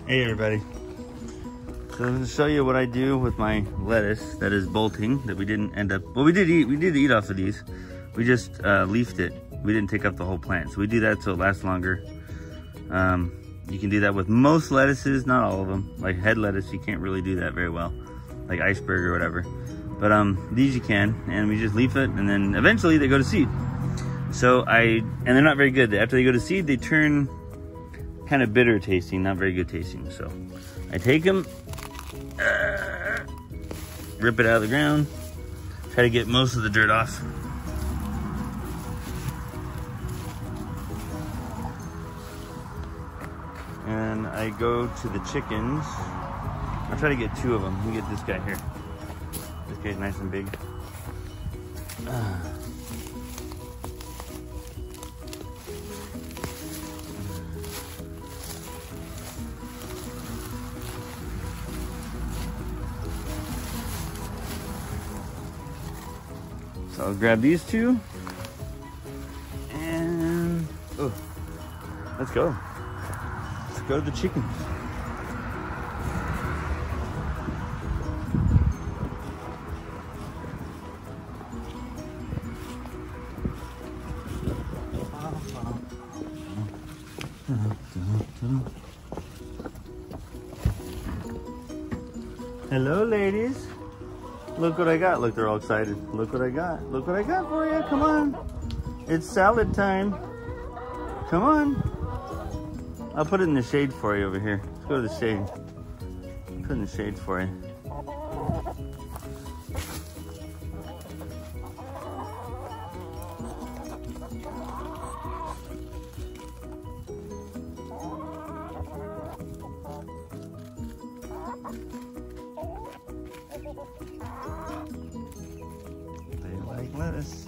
Hey everybody. So I'm going to show you what I do with my lettuce that is bolting that we didn't end up, well we did eat off of these. We just leafed it. We didn't take up the whole plant. So we do that so it lasts longer. You can do that with most lettuces, not all of them. Like head lettuce, you can't really do that very well. Like iceberg or whatever. But these you can, and we just leaf it and then eventually they go to seed. So and they're not very good. After they go to seed, they turn kind of bitter tasting, not very good tasting. So I take them, rip it out of the ground, try to get most of the dirt off. And I go to the chickens. I'll try to get 2 of them. We get this guy here. This guy's nice and big. So I'll grab these 2 and let's go. Let's go to the chickens. Hello, ladies. Look what I got. Look, they're all excited. Look what I got. Look what I got for you. Come on. It's salad time. Come on. I'll put it in the shade for you over here. Let's go to the shade. Put it in the shade for you. They like lettuce.